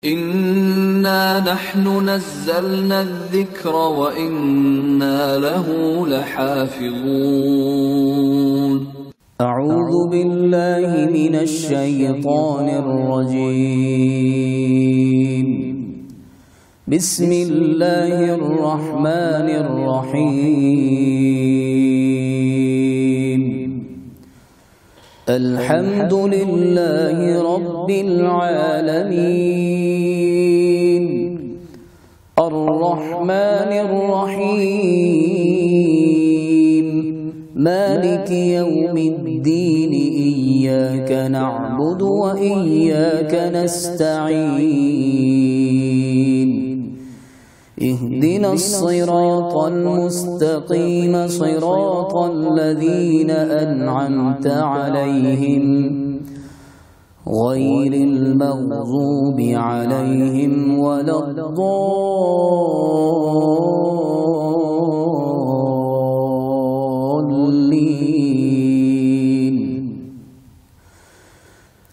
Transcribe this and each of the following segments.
إنا نحن نزلنا الذكر وإنا له لحافظون. أعوذ بالله من الشيطان الرجيم. بسم الله الرحمن الرحيم. الحمد لله رب العالمين الرحمن الرحيم مالك يوم الدين إياك نعبد وإياك نستعين اهدنا الصراط المستقيم صراط الذين أنعمت عليهم غير المغضوب عليهم ولا الضالين.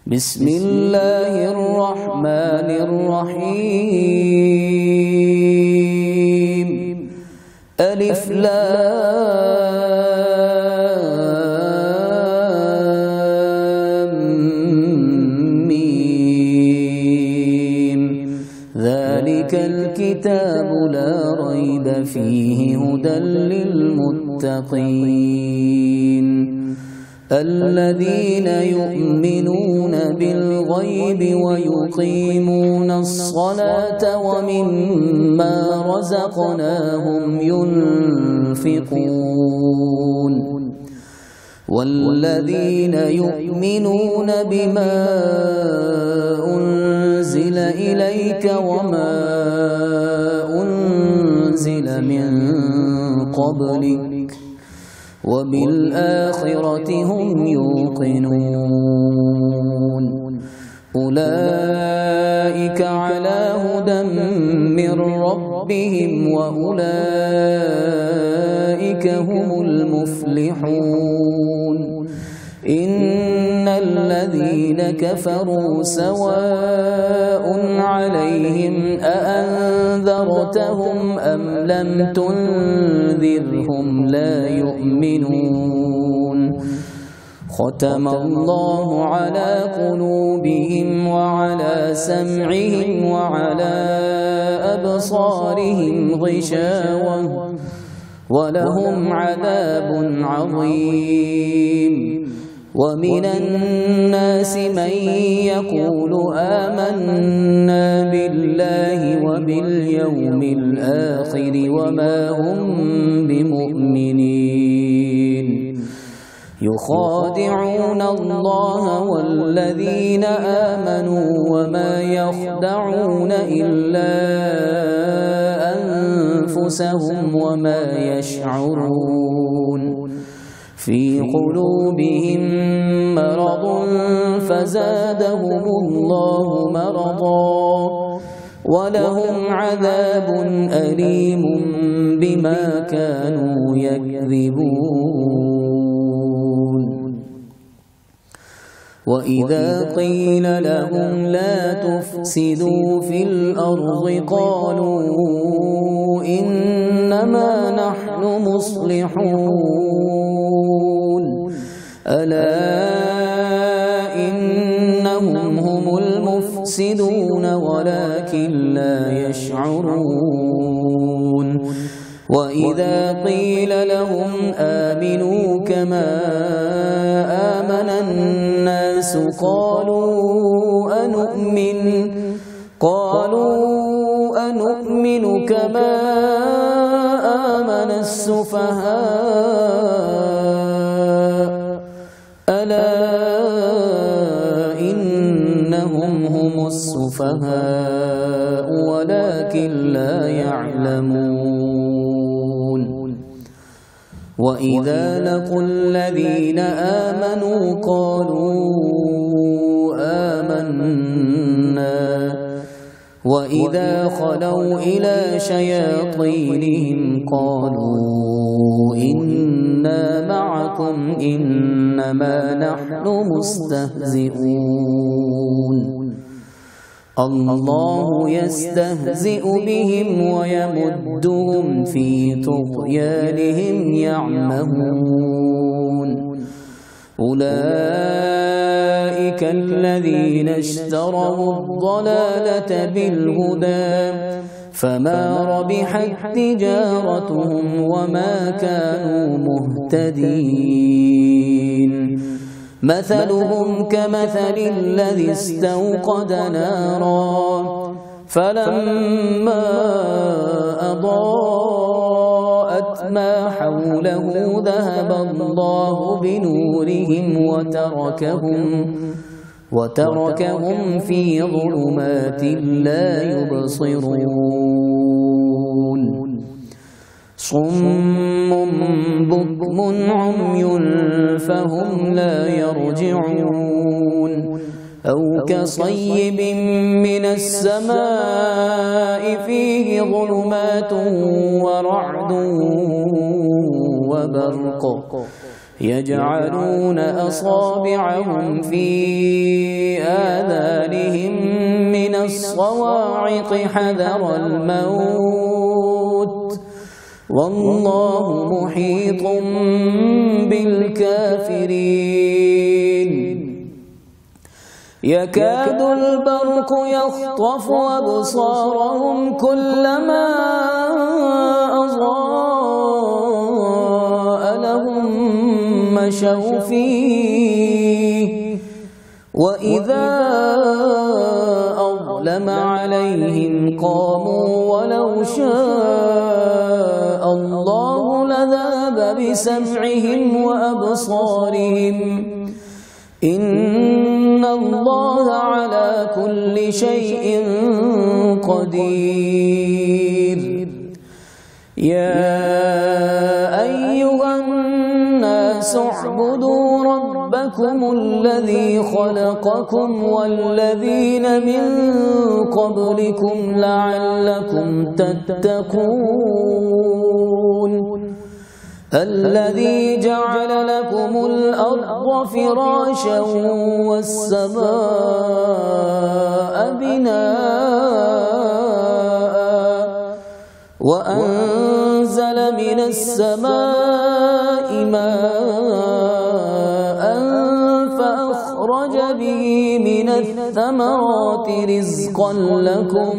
بسم الله الرحمن الرحيم. ألف لام ميم ذلك الكتاب لا ريب فيه هدى للمتقين الذين يؤمنون بالغيب ويقيمون الصلاة ومما رزقناهم ينفقون والذين يؤمنون بما أنزل إليك وما أنزل من قبلك وبالآخرة هم يوقنون أولئك على هدى من ربهم وأولئك هم المفلحون. إن الذين كفروا سواء عليهم أأنذرتهم أم لم تنذرهم لا يؤمنون. ختم الله على قلوبهم وعلى سمعهم وعلى أبصارهم غشاوة ولهم عذاب عظيم. ومن الناس من يقول آمنا بالله وباليوم الآخر وما هم بمؤمنين يخادعون الله والذين آمنوا وما يخدعون إلا أنفسهم وما يشعرون. في قلوبهم مرض فزادهم الله مرضا ولهم عذاب أليم بما كانوا يكذبون. وإذا قيل لهم لا تفسدوا في الأرض قالوا إنما نحن مصلحون ألا إنهم هم المفسدون ولكن لا يشعرون. وإذا قيل لهم آمنوا كما آمن الناس قالوا أنؤمن كما آمن السفهاء ألا إنهم هم السفهاء ولكن لا يعلمون. وإذا لقوا الذين آمنوا قالوا آمنا وإذا خلوا إلى شياطينهم قالوا إنا معكم إنما نحن مستهزئون الله يستهزئ بهم ويمدهم في طغيانهم يعمهون أولئك الذين اشتروا الضلالة بالهدى فما ربحت تجارتهم وما كانوا مهتدين مثلهم كمثل الذي استوقد نارا فلما أضاءت ما حوله ذهب الله بنورهم وتركهم في ظلمات لا يبصرون صم بكم عمي فهم لا يرجعون أو كصيب من السماء فيه ظلمات ورعد وبرق يجعلون أصابعهم في آذانهم من الصواعق حذر الموت والله محيط بالكافرين يكاد البرق يخطف أبصارهم كلما أضاء لهم مشوا فيه وإذا أظلم عليهم قاموا ولو شاء الله لذهب بسمعهم وأبصارهم إن الله على كل شيء قدير يا أيها الناس اعبدوا ربكم الذي خلقكم والذين من قبلكم لعلكم تتقون الذي جعل لكم الأرض فراشا والسماء بناء وأنزل من السماء ماء فأخرج به من الثمرات رزقا لكم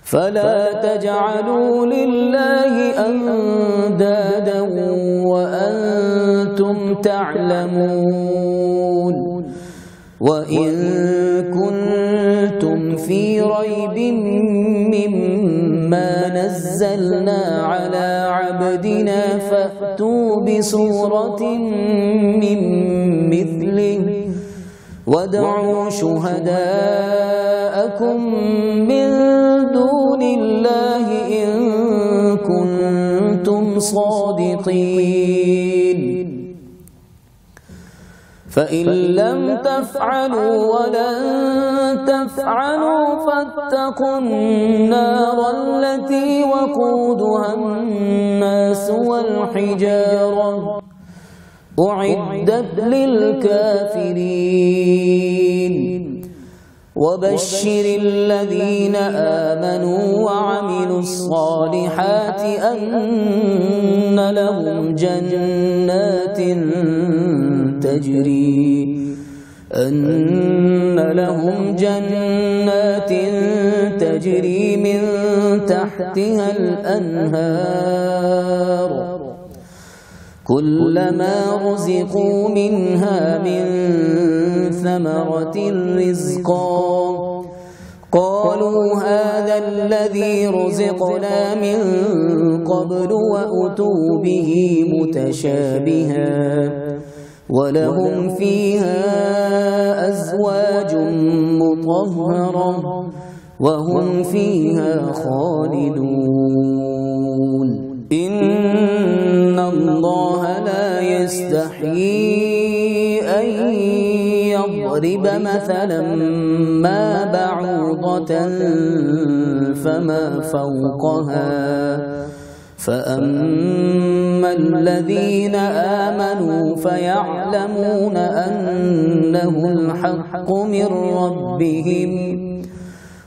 فلا تجعلوا لله أندادا وأنتم تعلمون وإن كنتم في ريب مما نزلنا على عبدنا فأتوا بسورة من مثله وادعوا شهداءكم من دون الله إن كنتم صادقين فإن لم تفعلوا ولن تفعلوا فاتقوا النار التي وقودها الناس والحجارة أعدت للكافرين وبشر الذين آمنوا وعملوا الصالحات أن لهم جنات تجري من تحتها الأنهار كلما رزقوا منها من ثمرة رزقا قالوا هذا الذي رزقنا من قبل وأتوا به متشابها ولهم فيها أزواج مطهرة وهم فيها خالدون إن الله لا يستحيي أن يضرب مثلا ما بعوضة فما فأما الذين آمنوا فيعلمون أنه الحق من ربهم،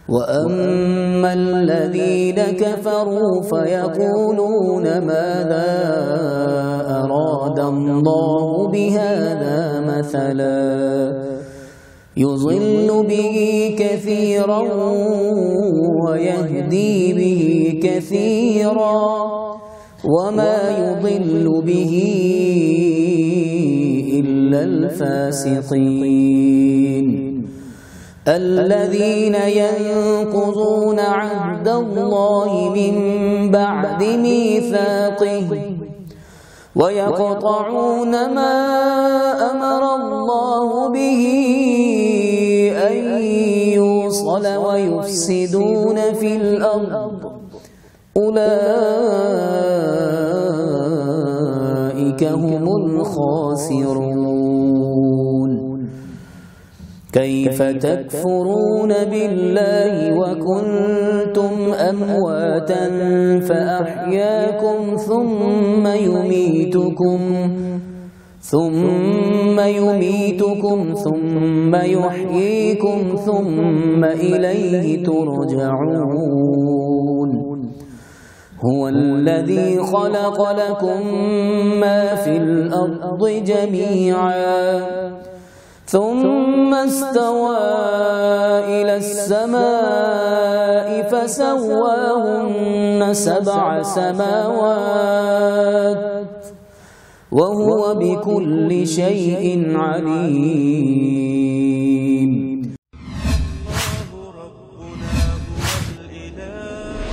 وأما الذين كفروا فيقولون ماذا أراد الله بهذا مثلا يضل به كثيرا ويهدي به كثيرا وما يضل به إلا الفاسقين الذين ينقضون عهد الله من بعد ميثاقه ويقطعون ما أمر الله به أن يوصل ويفسدون في الأرض أولئك هم الخاسرون. كيف تكفرون بالله وكنتم أمواتا فأحياكم ثم يميتكم ثم يحييكم ثم إليه ترجعون. هو الذي خلق لكم ما في الأرض جميعا ثم استوى إلى السماء فسواهن 7 سماوات وهو بكل شيء عليم. الله ربنا هو الإله،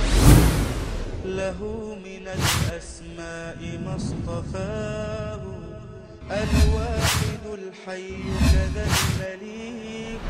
له من الأسماء ما اصطفاه، الواحد الحي كذا المليك